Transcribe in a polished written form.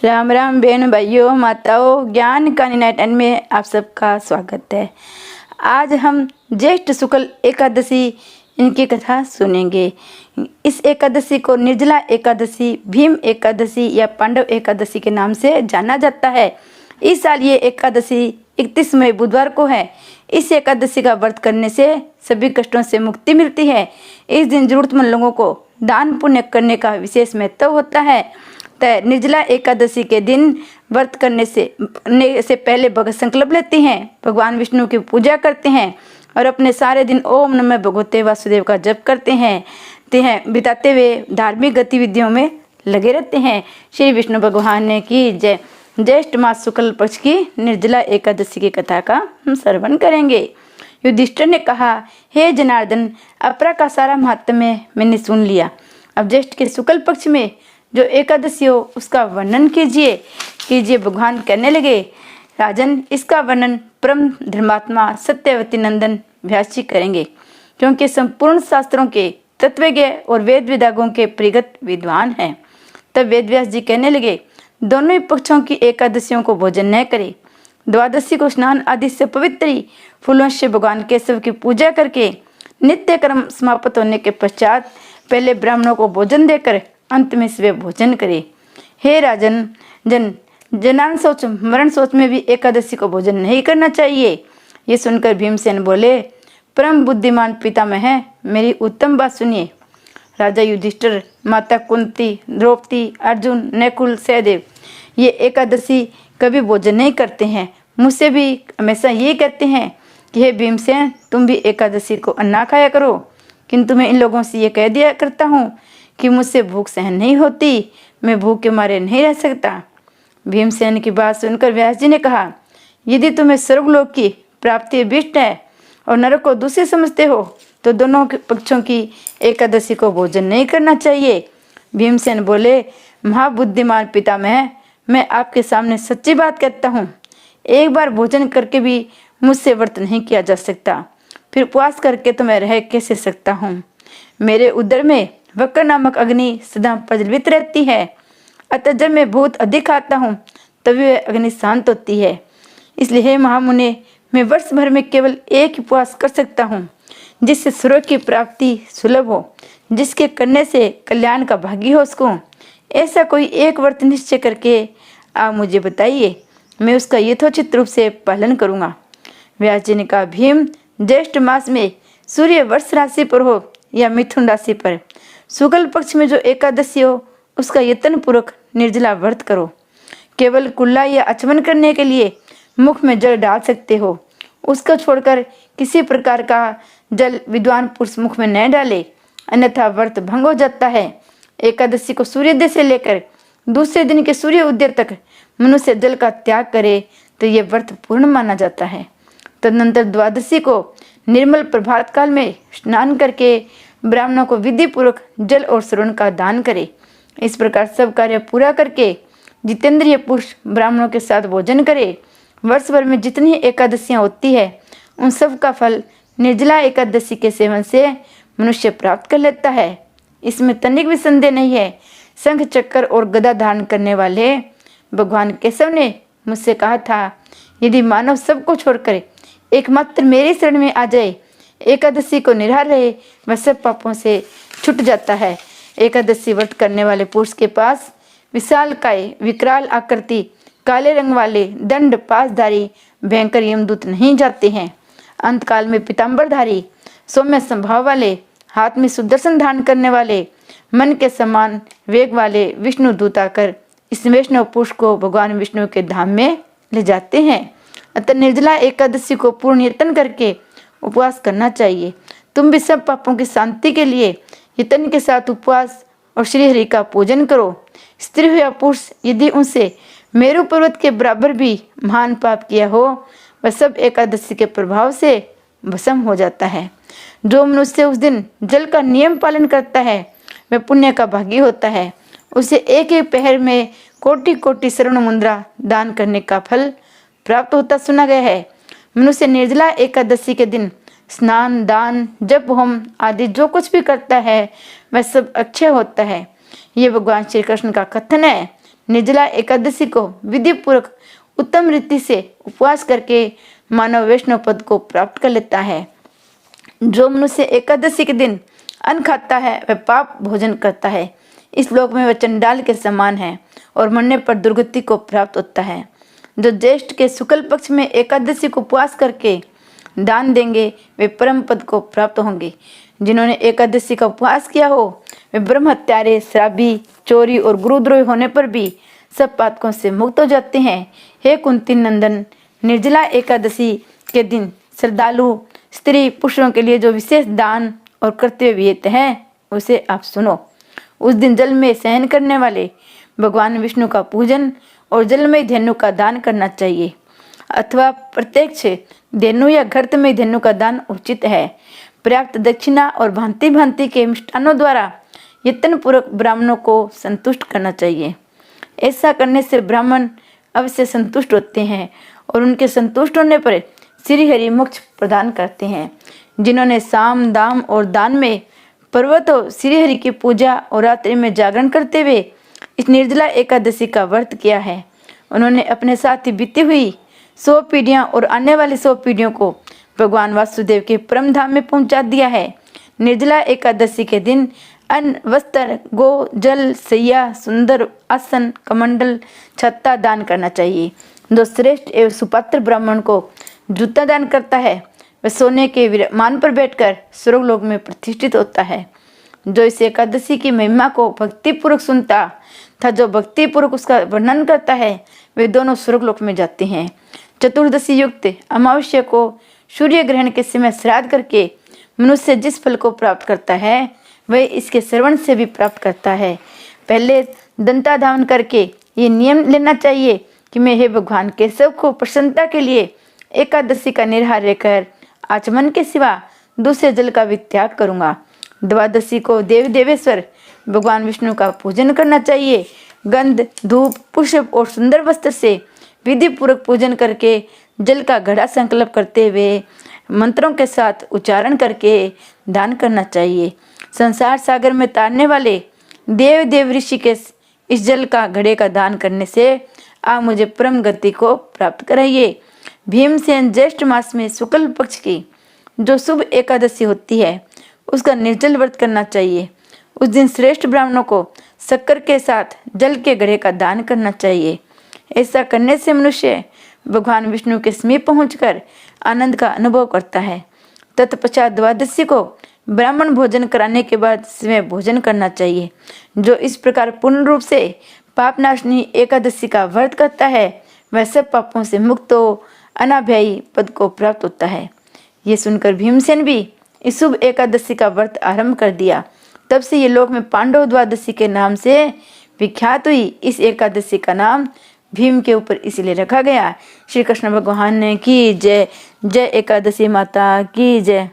राम राम बहन भाइयों माताओं, ज्ञान का निनाटन में आप सबका स्वागत है। आज हम ज्येष्ठ शुक्ल एकादशी इनकी कथा सुनेंगे। इस एकादशी को निर्जला एकादशी, भीम एकादशी या पांडव एकादशी के नाम से जाना जाता है। इस साल ये एकादशी 31 मई बुधवार को है। इस एकादशी का व्रत करने से सभी कष्टों से मुक्ति मिलती है। इस दिन जरूरतमंद लोगों को दान पुण्य करने का विशेष महत्व होता है। निर्जला एकादशी के दिन व्रत करने से पहले भगत संकल्प लेते हैं, भगवान विष्णु की पूजा करते हैं और अपने सारे दिन ओम नमः भगवते वासुदेव का जप करते हैं बिताते हुए धार्मिक गतिविधियों में लगे रहते हैं। श्री विष्णु भगवान ने की जय। ज्येष्ठ मास शुक्ल पक्ष की निर्जला एकादशी की कथा का हम श्रवण करेंगे। युधिष्ठिर ने कहा, हे जनार्दन, अपरा का सारा महात्म्य मैंने सुन लिया। अब ज्येष्ठ के शुक्ल पक्ष में जो एकादशी हो उसका वर्णन कीजिए। भगवान कहने लगे, राजन, इसका वर्णन परम धर्मात्मा सत्यवती नंदन व्यास जी करेंगे, क्योंकि संपूर्ण शास्त्रों के तत्वज्ञ और वेद विदागों के परिगत विद्वान हैं। तब वेद व्यास जी कहने लगे, दोनों ही पक्षों की एकादशियों को भोजन न करे। द्वादशी को स्नान आदि से पवित्र फूलों से भगवान केशव की पूजा करके नित्य कर्म समाप्त होने के पश्चात पहले ब्राह्मणों को भोजन देकर अंत में स्वे भोजन करे। हे राजन, जनान सोच मरण सोच में भी एकादशी को भोजन नहीं करना चाहिए। ये सुनकर भीमसेन बोले, परम बुद्धिमान पितामह है, मेरी उत्तम बात सुनिए। राजा युधिष्ठिर, माता कुंती, द्रौपदी, अर्जुन, नकुल, सहदेव ये एकादशी कभी भोजन नहीं करते हैं। मुझसे भी हमेशा ये कहते हैं कि हे भीमसेन, तुम भी एकादशी को अन्ना खाया करो, किंतु मैं इन लोगों से ये कह दिया करता हूँ कि मुझसे भूख सहन नहीं होती, मैं भूख के मारे नहीं रह सकता। भीमसेन की बात सुनकर व्यास जी ने कहा, यदि तुम्हें स्वर्गलोक की प्राप्ति अभिष्ट है और नरक को दूसरे समझते हो तो दोनों पक्षों की एकादशी को भोजन नहीं करना चाहिए। भीमसेन बोले, महाबुद्धिमान पितामह, मैं आपके सामने सच्ची बात कहता हूँ, एक बार भोजन करके भी मुझसे व्रत नहीं किया जा सकता, फिर उपवास करके तो मैं रह कैसे सकता हूँ। मेरे उदर में वक्र नामक अग्नि सदा प्रज्वलित रहती है, अतः जब मैं बहुत अधिक खाता हूँ तभी वह अग्नि शांत होती है। इसलिए हे महामुने, मैं वर्ष भर में केवल एक ही उपवास कर सकता हूँ, जिससे स्वर्ग की प्राप्ति सुलभ हो, जिसके करने से कल्याण का भागी हो उसको। ऐसा कोई एक व्रत निश्चय करके आप मुझे बताइए, मैं उसका यथोचित रूप से पालन करूँगा। व्यास जी ने कहा, भीम, ज्येष्ठ मास में सूर्य वर्ष राशि पर हो या मिथुन राशि पर, शुक्ल पक्ष में जो एकादशी हो उसका यत्न पूर्वक निर्जला व्रत करो। केवल कुल्ला या आचमन करने के लिए मुख में जल डाल सकते हो, उसको छोड़कर किसी प्रकार का जल विद्वान पुरुष मुख में न डाले, अन्यथा व्रत भंग हो जाता है। एकादशी को सूर्योदय से लेकर दूसरे दिन के सूर्य उदय तक मनुष्य जल का त्याग करे तो ये व्रत पूर्ण माना जाता है। तदनंतर द्वादशी को निर्मल प्रभात काल में स्नान करके ब्राह्मणों को विधि पूर्वक जल और श्रवण का दान करे। इस प्रकार सब कार्य पूरा करके जितेंद्रिय पुरुष ब्राह्मणों के साथ भोजन करे। वर्ष भर में जितनी एकादशियां होती है उन सब का फल निर्जला एकादशी के सेवन से मनुष्य प्राप्त कर लेता है। इसमें तनिक भी संदेह नहीं है। शंख चक्कर और गदा धारण करने वाले भगवान केशव ने मुझसे कहा था, यदि मानव सबको छोड़कर एकमात्र मेरे शरण में आ जाए, एकादशी को निराहार रहे, वह सब पापों से छूट जाता है। एकादशी व्रत करने वाले पुरुष के पास विशाल काय, विकराल आकृति, काले रंग वाले दंड पासधारी भयंकर यमदूत नहीं जाते हैं। अंतकाल में पीताम्बरधारी, सौम्य स्वभाव वाले, हाथ में सुदर्शन धारण करने वाले, मन के समान वेग वाले विष्णु दूत आकर इस वैष्णव पुरुष को भगवान विष्णु के धाम में ले जाते हैं। अतः निर्जला एकादशी को पूर्ण यत्न करके उपवास करना चाहिए। तुम भी सब पापों की शांति के लिए यत्न के साथ उपवास और श्री हरि का पूजन करो। स्त्री हो या पुरुष, यदि उनसे मेरु पर्वत के बराबर भी महान पाप किया हो, वह सब एकादशी के प्रभाव से भस्म हो जाता है। जो मनुष्य उस दिन जल का नियम पालन करता है वह पुण्य का भागी होता है। उसे एक एक पहर में कोटि कोटि स्वर्ण मुद्रा दान करने का फल प्राप्त होता सुना गया है। मनुष्य निर्जला एकादशी के दिन स्नान, दान, जप, होम आदि जो कुछ भी करता है वह सब अच्छे होता है। ये भगवान श्री कृष्ण का कथन है। निर्जला एकादशी को विधि पूर्वक उत्तम रीति से उपवास करके मानव वैष्णव पद को प्राप्त कर लेता है। जो मनुष्य एकादशी के दिन अन्न खाता है वह पाप भोजन करता है। इस लोक में वह चंडाल के समान है और मरने पर दुर्गति को प्राप्त होता है। जो ज्येष्ठ के शुक्ल पक्ष में एकादशी को उपवास करके दान देंगे वे परम पद को प्राप्त होंगे। जिन्होंने एकादशी का उपवास किया हो वे ब्रह्म हत्यारे, श्राबी, चोरी और गुरुद्रोही होने पर भी सब पातकों से मुक्त हो जाते हैं। हे कुंती नंदन, निर्जला एकादशी के दिन श्रद्धालु स्त्री पुरुषों के लिए जो विशेष दान और कर्तव्य विहित है उसे आप सुनो। उस दिन जल में शयन करने वाले भगवान विष्णु का पूजन और जलमय धेनु का दान करना चाहिए, अथवा प्रत्यक्ष धेनु या घृतमय धेनु का दान उचित है। पर्याप्त दक्षिणा और भांति भांति के मिष्टानों द्वारा यत्न पूर्वक ब्राह्मणों को संतुष्ट करना चाहिए। ऐसा करने से ब्राह्मण अवश्य संतुष्ट होते हैं और उनके संतुष्ट होने पर श्री हरि मोक्ष प्रदान करते हैं। जिन्होंने साम, दाम और दान में पर्वतों श्री हरि की पूजा और रात्रि में जागरण करते हुए इस निर्जला एकादशी का व्रत किया है, उन्होंने अपने साथ ही बीती हुई 100 पीढ़ियां और आने वाली 100 पीढ़ियों को भगवान वासुदेव के परम धाम में पहुंचा दिया है। निर्जला एकादशी के दिन अन्न, वस्त्र, गो, जल, सैया, सुंदर आसन, कमंडल, छत्ता दान करना चाहिए। जो श्रेष्ठ एवं सुपात्र ब्राह्मण को जूता दान करता है वह सोने के विमान पर बैठकर स्वर्गलोक में प्रतिष्ठित होता है। जो इस एकादशी की महिमा को भक्तिपूर्वक सुनता था, जो भक्तिपूर्वक उसका वर्णन करता है, वे दोनों स्वर्गलोक में जाते हैं। चतुर्दशी युक्त अमावस्या को सूर्य ग्रहण के समय श्राद्ध करके मनुष्य जिस फल को प्राप्त करता है वह इसके श्रवण से भी प्राप्त करता है। पहले दंता धावन करके ये नियम लेना चाहिए कि मैं हे भगवान केशव को प्रसन्नता के लिए एकादशी का निर्हार रहकर आचमन के सिवा दूसरे जल का भी त्याग करूँगा। द्वादशी को देव देवेश्वर भगवान विष्णु का पूजन करना चाहिए। गंध, धूप, पुष्प और सुंदर वस्त्र से विधि पूर्वक पूजन करके जल का घड़ा संकल्प करते हुए मंत्रों के साथ उच्चारण करके दान करना चाहिए। संसार सागर में तारने वाले देव देव ऋषि के इस जल का घड़े का दान करने से आप मुझे परम गति को प्राप्त कराइए। भीमसेन ज्येष्ठ मास में शुक्ल पक्ष की जो शुभ एकादशी होती है उसका निर्जल व्रत करना चाहिए। उस दिन श्रेष्ठ ब्राह्मणों को शक्कर के साथ जल के घड़े का दान करना चाहिए। ऐसा करने से मनुष्य भगवान विष्णु के समीप पहुंचकर आनंद का अनुभव करता है। तत्पश्चात द्वादशी को ब्राह्मण भोजन कराने के बाद समय भोजन करना चाहिए। जो इस प्रकार पूर्ण रूप से पापनाशनी एकादशी का व्रत करता है वह सब पापों से मुक्त हो अनाभ्यायी पद को प्राप्त होता है। ये सुनकर भीमसेन भी इस शुभ एकादशी का व्रत आरंभ कर दिया। तब से ये लोक में पांडव द्वादशी के नाम से विख्यात हुई। इस एकादशी का नाम भीम के ऊपर इसलिए रखा गया। श्री कृष्ण भगवान की जय। जय एकादशी माता की जय।